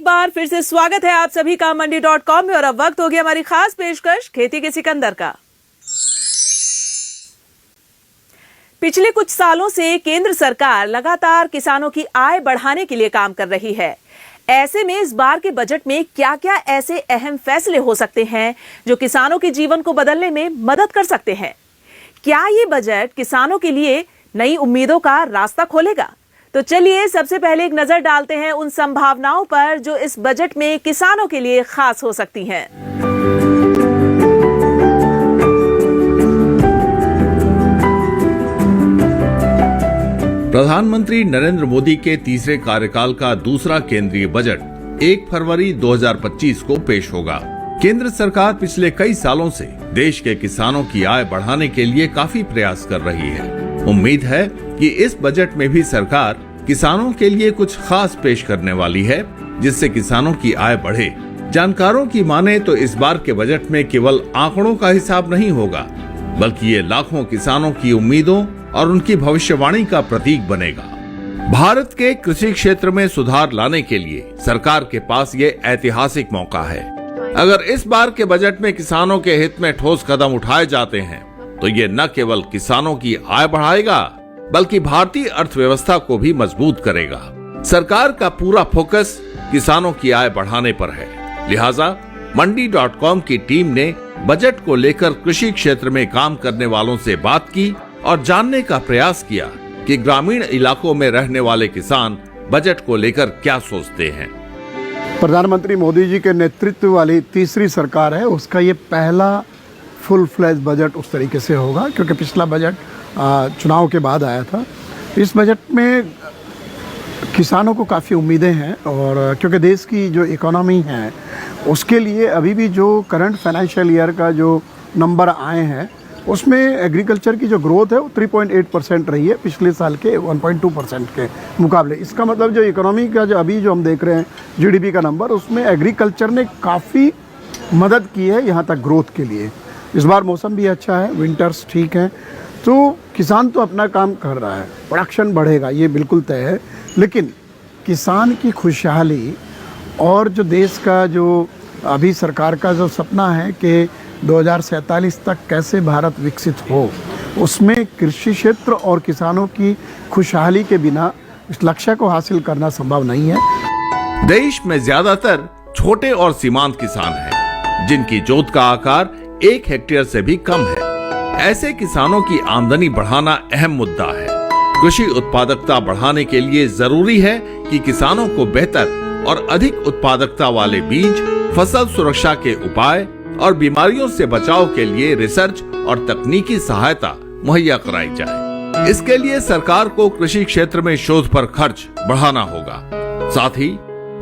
बार फिर से स्वागत है आप सभी का मंडी.com में। और अब वक्त हो गया हमारी खास पेशकश खेती के सिकंदर का। पिछले कुछ सालों से केंद्र सरकार लगातार किसानों की आय बढ़ाने के लिए काम कर रही है। ऐसे में इस बार के बजट में क्या-क्या ऐसे अहम फैसले हो सकते हैं जो किसानों के जीवन को बदलने में मदद कर सकते हैं? क्या ये बजट किसानों के लिए नई उम्मीदों का रास्ता खोलेगा? तो चलिए सबसे पहले एक नजर डालते हैं उन संभावनाओं पर जो इस बजट में किसानों के लिए खास हो सकती हैं। प्रधानमंत्री नरेंद्र मोदी के तीसरे कार्यकाल का दूसरा केंद्रीय बजट 1 फरवरी 2025 को पेश होगा। केंद्र सरकार पिछले कई सालों से देश के किसानों की आय बढ़ाने के लिए काफी प्रयास कर रही है। उम्मीद है कि इस बजट में भी सरकार किसानों के लिए कुछ खास पेश करने वाली है जिससे किसानों की आय बढ़े। जानकारों की माने तो इस बार के बजट में केवल आंकड़ों का हिसाब नहीं होगा बल्कि ये लाखों किसानों की उम्मीदों और उनकी भविष्यवाणी का प्रतीक बनेगा। भारत के कृषि क्षेत्र में सुधार लाने के लिए सरकार के पास ये ऐतिहासिक मौका है। अगर इस बार के बजट में किसानों के हित में ठोस कदम उठाए जाते हैं तो ये न केवल किसानों की आय बढ़ाएगा बल्कि भारतीय अर्थव्यवस्था को भी मजबूत करेगा। सरकार का पूरा फोकस किसानों की आय बढ़ाने पर है। लिहाजा मंडी.com की टीम ने बजट को लेकर कृषि क्षेत्र में काम करने वालों से बात की और जानने का प्रयास किया कि ग्रामीण इलाकों में रहने वाले किसान बजट को लेकर क्या सोचते हैं। प्रधानमंत्री मोदी जी के नेतृत्व वाली तीसरी सरकार है, उसका ये पहला फुल फ्लैज बजट उस तरीके से होगा क्योंकि पिछला बजट चुनाव के बाद आया था। इस बजट में किसानों को काफ़ी उम्मीदें हैं और क्योंकि देश की जो इकोनॉमी है उसके लिए अभी भी जो करंट फाइनेंशियल ईयर का जो नंबर आए हैं उसमें एग्रीकल्चर की जो ग्रोथ है वो 3.8% रही है पिछले साल के 1.2% के मुकाबले। इसका मतलब जो इकोनॉमी का जो अभी जो हम देख रहे हैं जीडीपी का नंबर, उसमें एग्रीकल्चर ने काफ़ी मदद की है यहाँ तक ग्रोथ के लिए। इस बार मौसम भी अच्छा है, विंटर्स ठीक हैं, तो किसान तो अपना काम कर रहा है, प्रोडक्शन बढ़ेगा ये बिल्कुल तय है। लेकिन किसान की खुशहाली और जो देश का जो अभी सरकार का जो सपना है कि 2047 तक कैसे भारत विकसित हो, उसमें कृषि क्षेत्र और किसानों की खुशहाली के बिना इस लक्ष्य को हासिल करना संभव नहीं है। देश में ज्यादातर छोटे और सीमांत किसान हैं, जिनकी जोत का आकार 1 हेक्टेयर से भी कम है। ऐसे किसानों की आमदनी बढ़ाना अहम मुद्दा है। कृषि उत्पादकता बढ़ाने के लिए जरूरी है कि किसानों को बेहतर और अधिक उत्पादकता वाले बीज, फसल सुरक्षा के उपाय और बीमारियों से बचाव के लिए रिसर्च और तकनीकी सहायता मुहैया कराई जाए। इसके लिए सरकार को कृषि क्षेत्र में शोध पर खर्च बढ़ाना होगा। साथ ही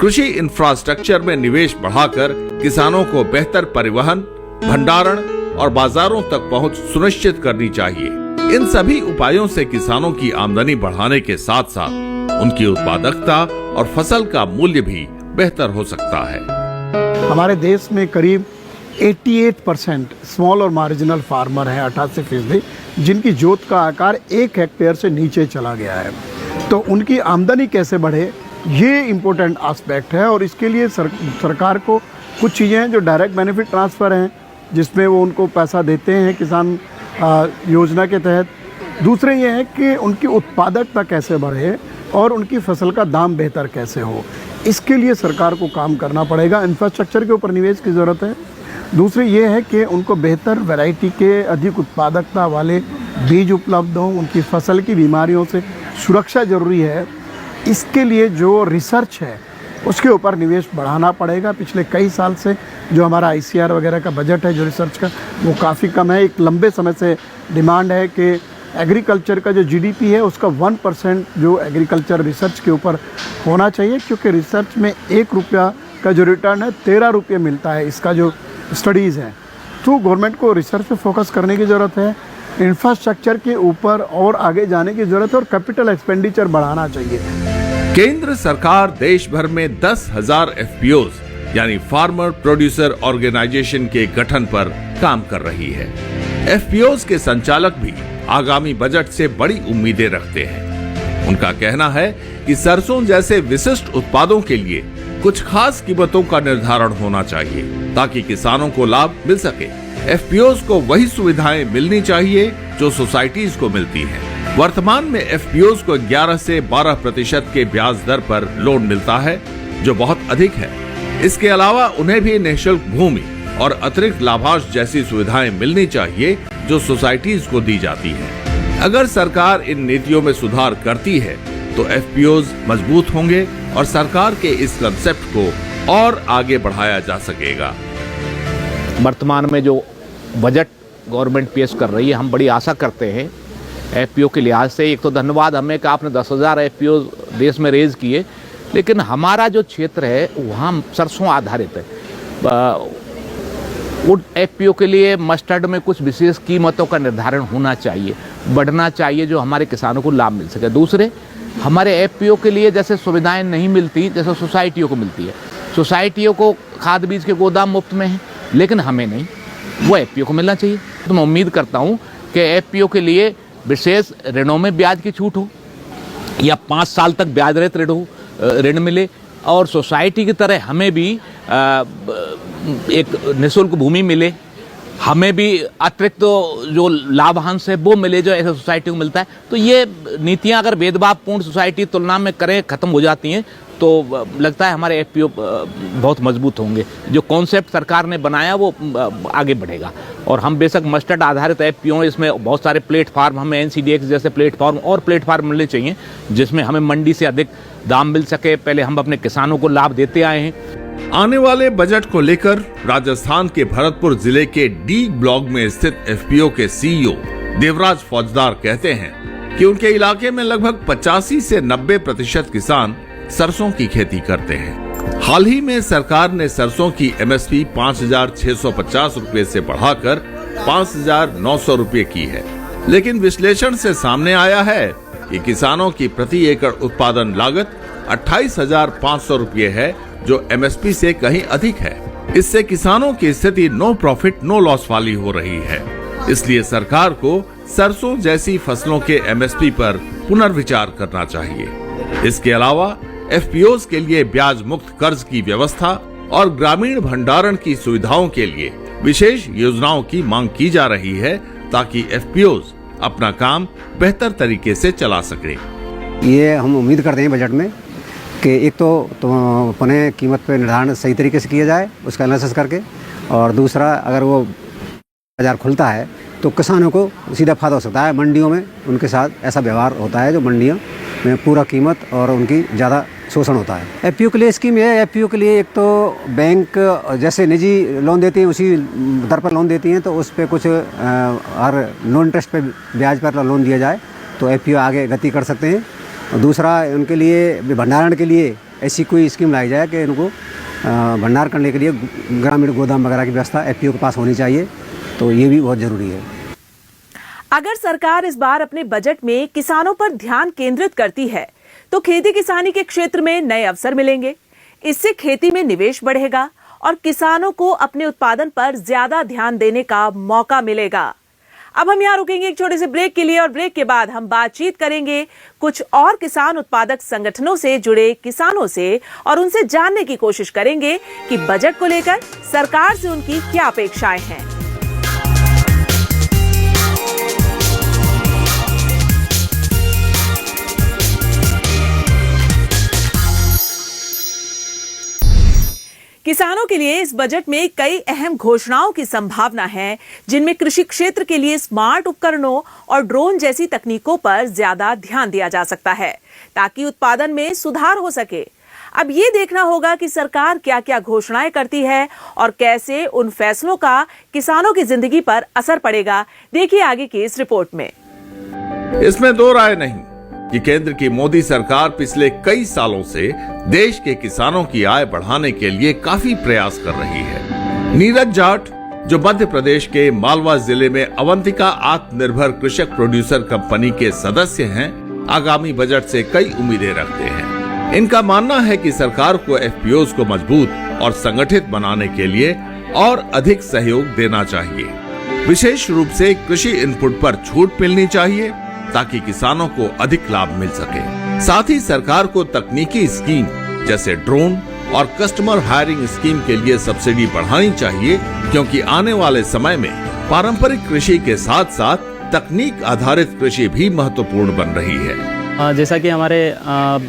कृषि इंफ्रास्ट्रक्चर में निवेश बढ़ाकर किसानों को बेहतर परिवहन, भंडारण और बाजारों तक पहुंच सुनिश्चित करनी चाहिए। इन सभी उपायों से किसानों की आमदनी बढ़ाने के साथ साथ उनकी उत्पादकता और फसल का मूल्य भी बेहतर हो सकता है। हमारे देश में करीब 88% स्मॉल और मार्जिनल फार्मर हैं, 88%, जिनकी जोत का आकार 1 हेक्टेयर से नीचे चला गया है। तो उनकी आमदनी कैसे बढ़े, ये इम्पोर्टेंट एस्पेक्ट है। और इसके लिए सरकार को कुछ चीज़ें हैं जो डायरेक्ट बेनिफिट ट्रांसफ़र हैं, जिसमें वो उनको पैसा देते हैं किसान योजना के तहत। दूसरे ये हैं कि उनकी उत्पादकता कैसे बढ़े और उनकी फसल का दाम बेहतर कैसे हो, इसके लिए सरकार को काम करना पड़ेगा। इंफ्रास्ट्रक्चर के ऊपर निवेश की ज़रूरत है। दूसरी ये है कि उनको बेहतर वैरायटी के अधिक उत्पादकता वाले बीज उपलब्ध हों, उनकी फसल की बीमारियों से सुरक्षा ज़रूरी है। इसके लिए जो रिसर्च है उसके ऊपर निवेश बढ़ाना पड़ेगा। पिछले कई साल से जो हमारा आईसीआर वगैरह का बजट है जो रिसर्च का, वो काफ़ी कम है। एक लंबे समय से डिमांड है कि एग्रीकल्चर का जो जीडीपी है उसका 1% जो एग्रीकल्चर रिसर्च के ऊपर होना चाहिए, क्योंकि रिसर्च में 1 रुपया का जो रिटर्न है 13 रुपये मिलता है इसका जो स्टडीज़ हैं। तो गवर्नमेंट को रिसर्च पे फोकस करने की ज़रूरत है, इंफ्रास्ट्रक्चर के ऊपर और आगे जाने की ज़रूरत है और कैपिटल एक्सपेंडिचर बढ़ाना चाहिए। केंद्र सरकार देश भर में 10,000 FPOs यानी फार्मर प्रोड्यूसर ऑर्गेनाइजेशन के गठन पर काम कर रही है। FPOs के संचालक भी आगामी बजट से बड़ी उम्मीदें रखते हैं। उनका कहना है कि सरसों जैसे विशिष्ट उत्पादों के लिए कुछ खास कीमतों का निर्धारण होना चाहिए ताकि किसानों को लाभ मिल सके। एफपीओज को वही सुविधाएं मिलनी चाहिए जो सोसाइटीज को मिलती हैं। वर्तमान में एफपीओज को 11 से 12% के ब्याज दर पर लोन मिलता है, जो बहुत अधिक है। इसके अलावा उन्हें भी निःशुल्क भूमि और अतिरिक्त लाभांश जैसी सुविधाएं मिलनी चाहिए जो सोसाइटीज को दी जाती है। अगर सरकार इन नीतियों में सुधार करती है तो एफपीओज मजबूत होंगे और सरकार के इस कंसेप्ट को और आगे बढ़ाया जा सकेगा। वर्तमान में जो बजट गवर्नमेंट पेश कर रही है, हम बड़ी आशा करते हैं एफपीओ के लिहाज से। एक तो धन्यवाद हमें कि आपने 10,000 एफपीओ देश में रेज किए, लेकिन हमारा जो क्षेत्र है वहाँ सरसों आधारित है। वुड एफपीओ के लिए मस्टर्ड में कुछ विशेष कीमतों का निर्धारण होना चाहिए, बढ़ना चाहिए, जो हमारे किसानों को लाभ मिल सके। दूसरे, हमारे एफपीओ के लिए जैसे सुविधाएं नहीं मिलती जैसे सोसाइटियों को मिलती है। सोसाइटियों को खाद बीज के गोदाम मुफ्त में है, लेकिन हमें नहीं, वो एफपीओ को मिलना चाहिए। तो मैं उम्मीद करता हूँ कि एफपीओ के लिए विशेष ऋणों में ब्याज की छूट हो या 5 साल तक ब्याज रहित ऋण मिले, और सोसाइटी की तरह हमें भी एक निःशुल्क भूमि मिले, हमें भी अतिरिक्त जो लाभांश है वो मिले जो ऐसे सोसाइटी को मिलता है। तो ये नीतियां अगर भेदभावपूर्ण सोसाइटी तुलना में करें खत्म हो जाती हैं तो लगता है हमारे एफपीओ बहुत मजबूत होंगे। जो कॉन्सेप्ट सरकार ने बनाया वो आगे बढ़ेगा। और हम बेशक मस्टर्ड आधारित एफपीओ, इसमें बहुत सारे प्लेटफार्म, हमें एनसीडीएक्स जैसे प्लेटफार्म और प्लेटफार्म मिलने चाहिए जिसमें हमें मंडी से अधिक दाम मिल सके। पहले हम अपने किसानों को लाभ देते आए हैं। आने वाले बजट को लेकर राजस्थान के भरतपुर जिले के डी ब्लॉक में स्थित एफपीओ के सीईओ देवराज फौजदार कहते हैं कि उनके इलाके में लगभग 85 से 90% किसान सरसों की खेती करते हैं। हाल ही में सरकार ने सरसों की एमएसपी 5,650 रुपए से बढ़ाकर 5,900 रुपए की है, लेकिन विश्लेषण से सामने आया है कि किसानों की प्रति एकड़ उत्पादन लागत 28,500 रुपए है, जो एमएसपी से कहीं अधिक है। इससे किसानों की स्थिति नो प्रॉफिट नो लॉस वाली हो रही है। इसलिए सरकार को सरसों जैसी फसलों के एमएसपी पर पुनर्विचार करना चाहिए। इसके अलावा एफपीओज के लिए ब्याज मुक्त कर्ज की व्यवस्था और ग्रामीण भंडारण की सुविधाओं के लिए विशेष योजनाओं की मांग की जा रही है ताकि एफपीओज अपना काम बेहतर तरीके से चला सके। ये हम उम्मीद करते हैं बजट में कि एक तो अपने कीमत पर निर्धारण सही तरीके से किया जाए, उसका एनालिसिस करके, और दूसरा अगर वो बाजार खुलता है तो किसानों को सीधा फायदा हो सकता है। मंडियों में उनके साथ ऐसा व्यवहार होता है जो मंडियों में पूरा कीमत और उनकी ज़्यादा शोषण होता है। एफपीओ के लिए स्कीम है, एफपीओ के लिए एक तो बैंक जैसे निजी लोन देती हैं उसी दर पर लोन देती हैं, तो उस पर कुछ हर नो इंटरेस्ट पे ब्याज पर लोन दिया जाए तो एफपीओ आगे गति कर सकते हैं। और दूसरा, उनके लिए भंडारण के लिए ऐसी कोई स्कीम लाई जाए कि उनको भंडार करने के लिए ग्रामीण गोदाम वगैरह की व्यवस्था एफपीओ के पास होनी चाहिए, तो ये भी बहुत ज़रूरी है। अगर सरकार इस बार अपने बजट में किसानों पर ध्यान केंद्रित करती है तो खेती किसानी के क्षेत्र में नए अवसर मिलेंगे। इससे खेती में निवेश बढ़ेगा और किसानों को अपने उत्पादन पर ज्यादा ध्यान देने का मौका मिलेगा। अब हम यहाँ रुकेंगे एक छोटे से ब्रेक के लिए, और ब्रेक के बाद हम बातचीत करेंगे कुछ और किसान उत्पादक संगठनों से जुड़े किसानों से और उनसे जानने की कोशिश करेंगे कि बजट को लेकर सरकार से उनकी क्या अपेक्षाएं हैं। किसानों के लिए इस बजट में कई अहम घोषणाओं की संभावना है, जिनमें कृषि क्षेत्र के लिए स्मार्ट उपकरणों और ड्रोन जैसी तकनीकों पर ज्यादा ध्यान दिया जा सकता है ताकि उत्पादन में सुधार हो सके। अब ये देखना होगा कि सरकार क्या क्या घोषणाएं करती है और कैसे उन फैसलों का किसानों की जिंदगी पर असर पड़ेगा। देखिए आगे की इस रिपोर्ट में। इसमें दो राय नहीं कि केंद्र की मोदी सरकार पिछले कई सालों से देश के किसानों की आय बढ़ाने के लिए काफी प्रयास कर रही है। नीरज जाट, जो मध्य प्रदेश के मालवा जिले में अवंतिका आत्मनिर्भर कृषक प्रोड्यूसर कंपनी के सदस्य हैं, आगामी बजट से कई उम्मीदें रखते हैं। इनका मानना है कि सरकार को एफपीओज को मजबूत और संगठित बनाने के लिए और अधिक सहयोग देना चाहिए। विशेष रूप से कृषि इनपुट पर छूट मिलनी चाहिए ताकि किसानों को अधिक लाभ मिल सके। साथ ही सरकार को तकनीकी स्कीम जैसे ड्रोन और कस्टमर हायरिंग स्कीम के लिए सब्सिडी बढ़ानी चाहिए, क्योंकि आने वाले समय में पारंपरिक कृषि के साथ साथ तकनीक आधारित कृषि भी महत्वपूर्ण बन रही है। जैसा कि हमारे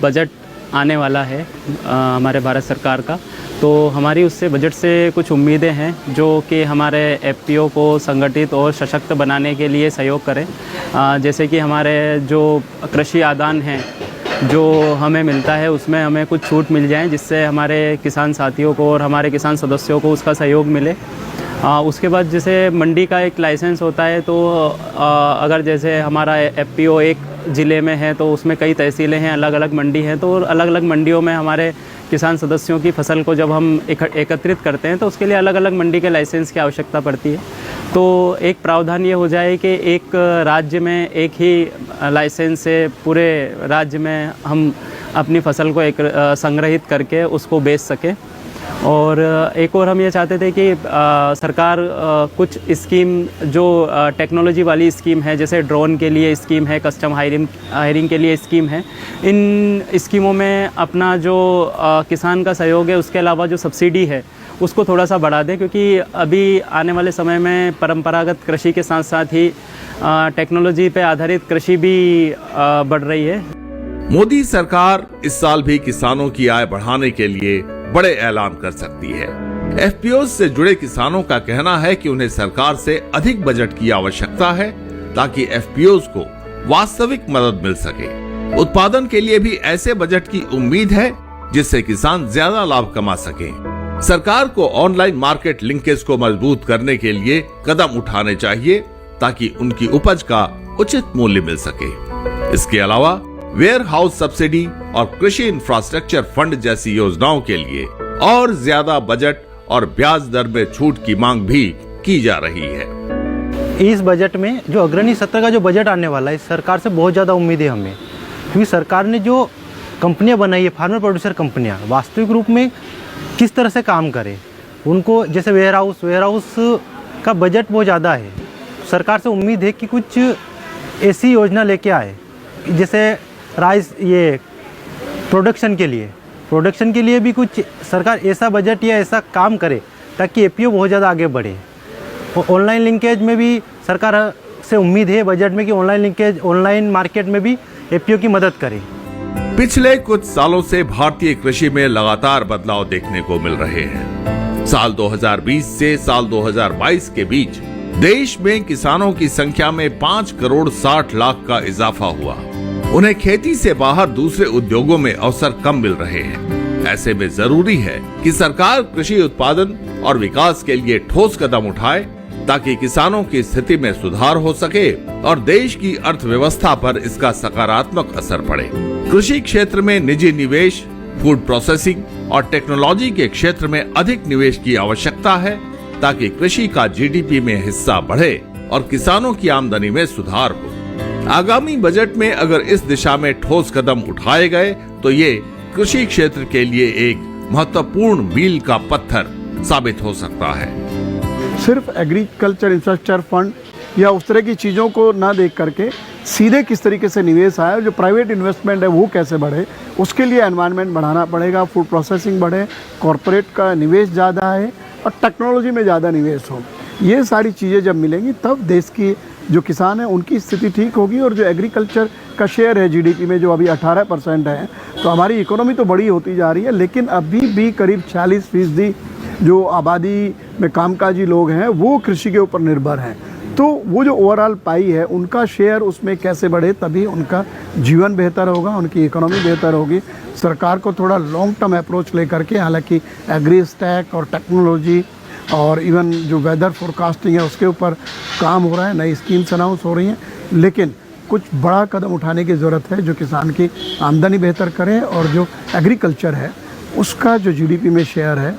बजट आने वाला है हमारे भारत सरकार का, तो हमारी उससे बजट से कुछ उम्मीदें हैं जो कि हमारे एफपीओ को संगठित और सशक्त बनाने के लिए सहयोग करें। जैसे कि हमारे जो कृषि आदान हैं जो हमें मिलता है उसमें हमें कुछ छूट मिल जाए, जिससे हमारे किसान साथियों को और हमारे किसान सदस्यों को उसका सहयोग मिले। उसके बाद जैसे मंडी का एक लाइसेंस होता है, तो अगर जैसे हमारा एफपीओ एक ज़िले में है तो उसमें कई तहसीलें हैं, अलग अलग मंडी हैं, तो अलग अलग मंडियों में हमारे किसान सदस्यों की फसल को जब हम एकत्रित करते हैं तो उसके लिए अलग अलग मंडी के लाइसेंस की आवश्यकता पड़ती है। तो एक प्रावधान ये हो जाए कि एक राज्य में एक ही लाइसेंस से पूरे राज्य में हम अपनी फसल को संग्रहित करके उसको बेच सकें। और एक और हम ये चाहते थे कि सरकार कुछ स्कीम जो टेक्नोलॉजी वाली स्कीम है, जैसे ड्रोन के लिए स्कीम है, कस्टम हायरिंग के लिए स्कीम है, इन स्कीमों में अपना जो किसान का सहयोग है उसके अलावा जो सब्सिडी है उसको थोड़ा सा बढ़ा दें, क्योंकि अभी आने वाले समय में परंपरागत कृषि के साथ साथ ही टेक्नोलॉजी पे आधारित कृषि भी बढ़ रही है। मोदी सरकार इस साल भी किसानों की आय बढ़ाने के लिए बड़े ऐलान कर सकती है। एफपीओ से जुड़े किसानों का कहना है कि उन्हें सरकार से अधिक बजट की आवश्यकता है, ताकि एफपीओ को वास्तविक मदद मिल सके। उत्पादन के लिए भी ऐसे बजट की उम्मीद है जिससे किसान ज्यादा लाभ कमा सके। सरकार को ऑनलाइन मार्केट लिंकेज को मजबूत करने के लिए कदम उठाने चाहिए, ताकि उनकी उपज का उचित मूल्य मिल सके। इसके अलावा वेयर हाउस सब्सिडी और कृषि इंफ्रास्ट्रक्चर फंड जैसी योजनाओं के लिए और ज्यादा बजट और ब्याज दर में छूट की मांग भी की जा रही है। इस बजट में जो अग्रणी सत्र का जो बजट आने वाला है, सरकार से बहुत ज़्यादा उम्मीद है हमें, क्योंकि सरकार ने जो कंपनियां बनाई है, फार्मर प्रोड्यूसर कंपनियां, वास्तविक रूप में किस तरह से काम करें। उनको जैसे वेयर हाउस का बजट बहुत ज़्यादा है। सरकार से उम्मीद है कि कुछ ऐसी योजना लेके आए, जैसे राइस ये प्रोडक्शन के लिए भी कुछ सरकार ऐसा बजट या ऐसा काम करे ताकि एपीओ बहुत ज़्यादा आगे बढ़े। ऑनलाइन लिंकेज में भी सरकार से उम्मीद है बजट में कि ऑनलाइन मार्केट में भी एपीओ की मदद करे। पिछले कुछ सालों से भारतीय कृषि में लगातार बदलाव देखने को मिल रहे हैं। साल 2020 से साल 2022 के बीच देश में किसानों की संख्या में 5 करोड़ 60 लाख का इजाफा हुआ। उन्हें खेती से बाहर दूसरे उद्योगों में अवसर कम मिल रहे हैं। ऐसे में जरूरी है कि सरकार कृषि उत्पादन और विकास के लिए ठोस कदम उठाए, ताकि किसानों की स्थिति में सुधार हो सके और देश की अर्थव्यवस्था पर इसका सकारात्मक असर पड़े। कृषि क्षेत्र में निजी निवेश, फूड प्रोसेसिंग और टेक्नोलॉजी के क्षेत्र में अधिक निवेश की आवश्यकता है, ताकि कृषि का जीडीपी में हिस्सा बढ़े और किसानों की आमदनी में सुधार हो। आगामी बजट में अगर इस दिशा में ठोस कदम उठाए गए तो ये कृषि क्षेत्र के लिए एक महत्वपूर्ण मील का पत्थर साबित हो सकता है। सिर्फ एग्रीकल्चर इंफ्रास्ट्रक्चर फंड या उस तरह की चीज़ों को ना देख करके सीधे किस तरीके से निवेश आए, जो प्राइवेट इन्वेस्टमेंट है वो कैसे बढ़े, उसके लिए एनवायरनमेंट बढ़ाना पड़ेगा, फूड प्रोसेसिंग बढ़े, कॉरपोरेट का निवेश ज़्यादा है और टेक्नोलॉजी में ज़्यादा निवेश हो। ये सारी चीज़ें जब मिलेंगी तब देश की जो किसान है उनकी स्थिति ठीक होगी। और जो एग्रीकल्चर का शेयर है जीडीपी में जो अभी 18% है, तो हमारी इकोनॉमी तो बड़ी होती जा रही है, लेकिन अभी भी करीब 40% जो आबादी में कामकाजी लोग हैं वो कृषि के ऊपर निर्भर हैं। तो वो जो ओवरऑल पाई है उनका शेयर उसमें कैसे बढ़े, तभी उनका जीवन बेहतर होगा, उनकी इकोनॉमी बेहतर होगी। सरकार को थोड़ा लॉन्ग टर्म अप्रोच लेकर के, हालांकि एग्री स्टैक और टेक्नोलॉजी और इवन जो वेदर फोरकास्टिंग है उसके ऊपर काम हो रहा है, नई स्कीम्स अनाउंस हो रही हैं, लेकिन कुछ बड़ा कदम उठाने की ज़रूरत है जो किसान की आमदनी बेहतर करे और जो एग्रीकल्चर है उसका जो जीडीपी में शेयर है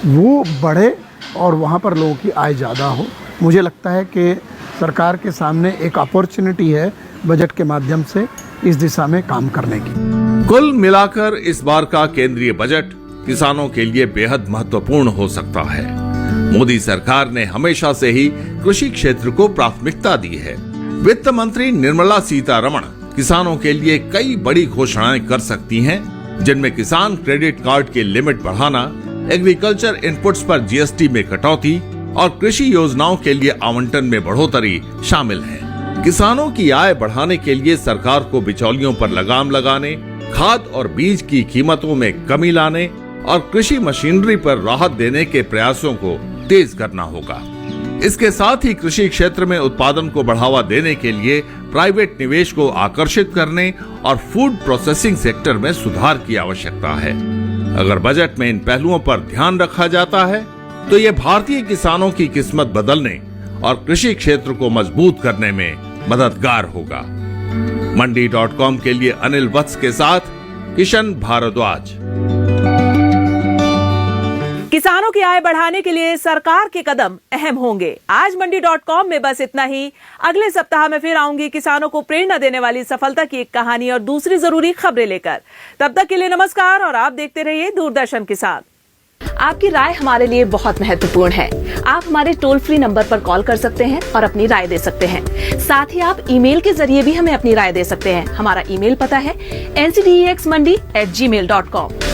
वो बढ़े और वहाँ पर लोगों की आय ज़्यादा हो। मुझे लगता है कि सरकार के सामने एक अपॉर्चुनिटी है बजट के माध्यम से इस दिशा में काम करने की। कुल मिलाकर इस बार का केंद्रीय बजट किसानों के लिए बेहद महत्वपूर्ण हो सकता है। मोदी सरकार ने हमेशा से ही कृषि क्षेत्र को प्राथमिकता दी है। वित्त मंत्री निर्मला सीतारमण किसानों के लिए कई बड़ी घोषणाएं कर सकती हैं, जिनमें किसान क्रेडिट कार्ड की लिमिट बढ़ाना, एग्रीकल्चर इनपुट्स पर जीएसटी में कटौती और कृषि योजनाओं के लिए आवंटन में बढ़ोतरी शामिल है। किसानों की आय बढ़ाने के लिए सरकार को बिचौलियों पर लगाम लगाने, खाद और बीज की कीमतों में कमी लाने और कृषि मशीनरी पर राहत देने के प्रयासों को तेज करना होगा। इसके साथ ही कृषि क्षेत्र में उत्पादन को बढ़ावा देने के लिए प्राइवेट निवेश को आकर्षित करने और फूड प्रोसेसिंग सेक्टर में सुधार की आवश्यकता है। अगर बजट में इन पहलुओं पर ध्यान रखा जाता है तो ये भारतीय किसानों की किस्मत बदलने और कृषि क्षेत्र को मजबूत करने में मददगार होगा। मंडी.com के लिए अनिल वत्स के साथ किशन भारद्वाज। किसानों की आय बढ़ाने के लिए सरकार के कदम अहम होंगे। आज मंडी.com में बस इतना ही। अगले सप्ताह में फिर आऊंगी किसानों को प्रेरणा देने वाली सफलता की एक कहानी और दूसरी जरूरी खबरें लेकर। तब तक के लिए नमस्कार और आप देखते रहिए दूरदर्शन किसान। आपकी राय हमारे लिए बहुत महत्वपूर्ण है। आप हमारे टोल फ्री नंबर पर कॉल कर सकते हैं और अपनी राय दे सकते हैं। साथ ही आप ईमेल के जरिए भी हमें अपनी राय दे सकते हैं। हमारा ईमेल पता है ncdexmandi@gmail.com।